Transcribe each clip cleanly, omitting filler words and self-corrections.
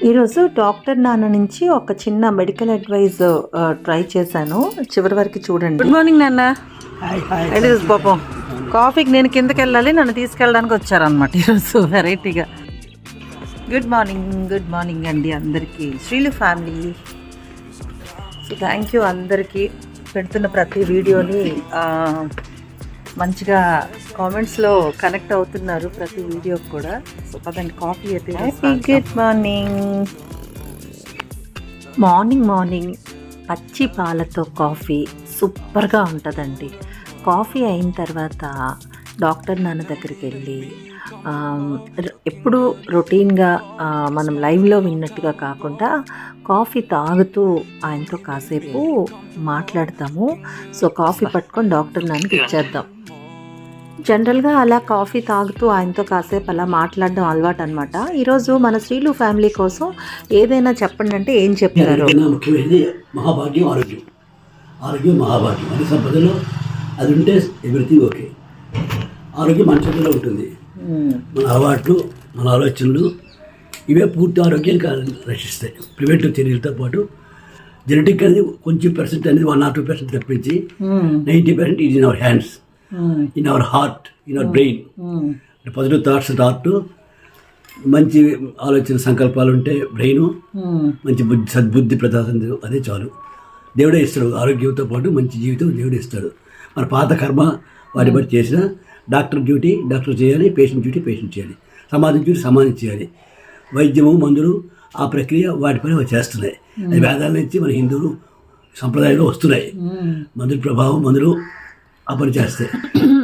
ఈరోజు డాక్టర్ నాన్న నుంచి ఒక చిన్న మెడికల్ అడ్వైజ్ ట్రై చేశాను. చివరి వరకు చూడండి. గుడ్ మార్నింగ్ నాన్న. పాపం కాఫీకి నేను కిందకి వెళ్ళాలి, నన్ను తీసుకెళ్ళడానికి వచ్చారనమాట ఈరోజు వెరైటీగా. గుడ్ మార్నింగ్ అండి అందరికీ, శ్రీలు ఫ్యామిలీ. సో థ్యాంక్ యూ అందరికీ. పెడుతున్న ప్రతి వీడియోని మంచిగా కామెంట్స్లో కనెక్ట్ అవుతున్నారు ప్రతి వీడియోకి కూడా. సో పదండి కాఫీ అయితే. గుడ్ మార్నింగ్ పచ్చి పాలతో కాఫీ సూపర్గా ఉంటుందండి. కాఫీ అయిన తర్వాత డాక్టర్ నాన్న దగ్గరికి వెళ్ళి ఎప్పుడు రొటీన్గా మనం లైవ్లో విన్నట్టుగా కాకుండా కాఫీ తాగుతూ ఆయనతో కాసేపు మాట్లాడతాము. సో కాఫీ పట్టుకొని డాక్టర్ నాన్నకి ఇచ్చేద్దాం. జనరల్గా అలా కాఫీ తాగుతూ ఆయనతో కాసేపు అలా మాట్లాడడం అలవాటు అనమాట. ఈరోజు మన శ్రీలు ఫ్యామిలీ కోసం ఏదైనా చెప్పండి అంటే ఏం చెప్తారు? ముఖ్యమైనది మహాభాగ్యం, ఆరోగ్యం మహాభాగ్యం. అది సంపదలో అది ఉంటే ఎవ్రీథింగ్ ఓకే. ఆరోగ్యం మన చేతిలో ఉంటుంది. మన అలవాట్లు, మన ఆలోచనలు ఇవే పూర్తి ఆరోగ్యాన్ని రక్షిస్తాయి. ప్రివెంటివ్ చర్యలతో పాటు జెనెటిక్ అనేది కొంచెం % అనేది 1 or 2% తప్పించి 90% is in our hands, in our heart, in our brain. Positive thoughts heart, మంచి ఆలోచన సంకల్పాలు ఉంటే బ్రెయిన్, మంచి సద్బుద్ధి ప్రదాసం అదే చాలు. దేవుడే ఇస్తాడు. ఆరోగ్యంతో పాటు మంచి జీవితం దేవుడే ఇస్తాడు. మన పాత కర్మ వాటి బట్టి చేసిన డాక్టర్ డ్యూటీ డాక్టర్ చేయాలి, పేషెంట్ డ్యూటీ పేషెంట్ చేయాలి, సమాజం డ్యూటీ సమాజం చేయాలి. వైద్యము, మందులు ఆ ప్రక్రియ వాటి పని చేస్తున్నాయి. అది వేదాల నుంచి మన హిందువులు సంప్రదాయంలో వస్తున్నాయి. మందుల ప్రభావం, మందులు ఆ పని చేస్తాయి.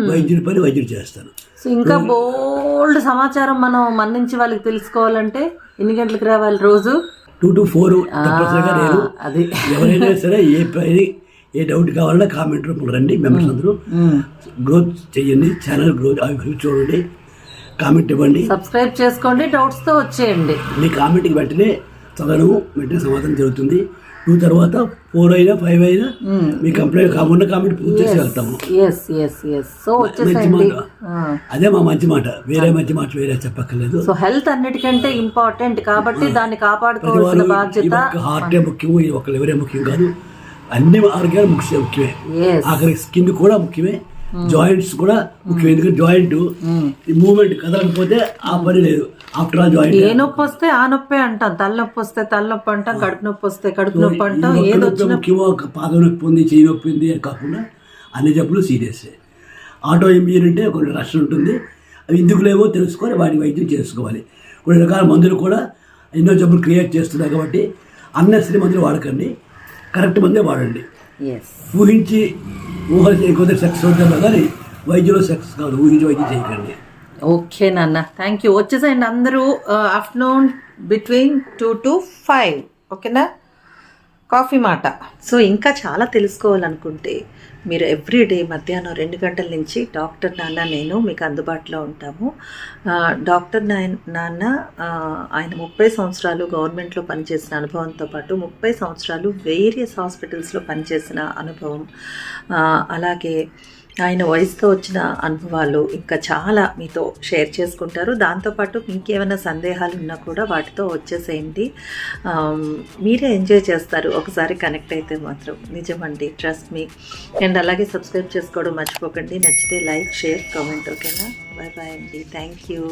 వైద్యుడి పని వైద్యుడు చేస్తారు. సో ఇంకా బోల్డ్ సమాచారం మనం మన నుంచి వాళ్ళకి తెలుసుకోవాలంటే ఎన్ని గంటలకు రావాలి? రోజు 2 to 4 తప్పనిసరిగా. నేను అది ఎవరైనా సరే ఏ డౌట్ కావాలన్నా కామెంట్ రూపంలో రండి. మెంబర్స్ అందరూ గ్రోత్ చేయండి, ఛానల్ గ్రోత్ చూడండి, కామెంట్ ఇవ్వండి, సబ్స్క్రైబ్ చేసుకోండి, డౌట్స్తో వచ్చేయండి. మీ కామెంట్కి వెంటనే చదవడము, వెంటనే సమాధానం జరుగుతుంది. 2 తర్వాత 4 అయినా 5 అయినా మీ కంప్లైంట్ కాకుండా కామెంట్ పూర్తి చేసి వెళ్తాము. మంచి మాట, అదే మా మంచి మాట. వేరే మంచి మాట వేరే చెప్పక్కర్లేదు. సో హెల్త్ అన్నిటికంటే ఇంపార్టెంట్ కాబట్టి దాన్ని కాపాడుకోవాల్సిన బాధ్యత. హార్టే ముఖ్యము, ఒక లివరే ముఖ్యం కాదు. అన్ని ఆరోగ్యాలు ముఖ్యమే. ఆఖరి స్కిన్ కూడా ముఖ్యమే, జాయింట్స్ కూడా ముఖ్యం. ఎందుకంటే జాయింట్ మూవ్మెంట్ కదలకపోతే ఆ పని లేదు. ఆఫ్టర్ ఆల్ జాయింట్ ఏ నొప్పి వస్తే ఆ నొప్పి అంటాం, తలనొప్పి వస్తే తలనొప్పి అంటాం, కడుపు నొప్పి వస్తే కడుపు నొప్పి అంటాం. ముఖ్యమో పాదం నొప్పి ఉంది, చెయ్యి నొప్పి ఉంది అని కాకుండా అన్ని జబ్బులు సీరియస్. ఆటో ఇమ్యూన్ అంటే కొన్ని రష్ ఉంటుంది. అవి ఎందుకు లేవో తెలుసుకొని వాటి వైద్యం చేసుకోవాలి. కొన్ని రకాల మందులు కూడా ఎన్నో జబ్బులు క్రియేట్ చేస్తున్నాయి కాబట్టి అన్నెసరీ మందులు వాడకండి, కరెక్ట్ మందే వాడండి. ఊహించి ఊహ చేయకపోతే సెక్స్ అవుతాం కానీ వైద్యులో సెక్స్ కాదు, ఊహించి వైద్యం చేయకండి. ఓకే నాన్న, థ్యాంక్ యూ. వచ్చేసేయండి అందరూ ఆఫ్టర్నూన్ బిట్వీన్ 2 to 5. ఓకేనా? కాఫీ మాట. సో ఇంకా చాలా తెలుసుకోవాలనుకుంటే మీరు ఎవ్రీడే మధ్యాహ్నం 2 గంటల నుంచి డాక్టర్ నాన్న నేను మీకు అందుబాటులో ఉంటాము. డాక్టర్ నాన్న ఆయన 30 సంవత్సరాలు గవర్నమెంట్లో పనిచేసిన అనుభవంతో పాటు 30 సంవత్సరాలు వేరియస్ హాస్పిటల్స్లో పనిచేసిన అనుభవం, అలాగే ఆయన వయసుతో వచ్చిన అనుభవాలు ఇంకా చాలా మీతో షేర్ చేసుకుంటారు. దాంతోపాటు మీకేమైనా సందేహాలు ఉన్నా కూడా వాటితో వచ్చేసేయండి, మీరే ఎంజాయ్ చేస్తారు ఒకసారి కనెక్ట్ అయితే మాత్రం. నిజమండి, ట్రస్ట్ మీ. అండ్ అలాగే సబ్స్క్రైబ్ చేసుకోవడం మర్చిపోకండి. నచ్చితే లైక్, షేర్, కామెంట్. ఓకేనా? బాయ్ అండి. Thank you.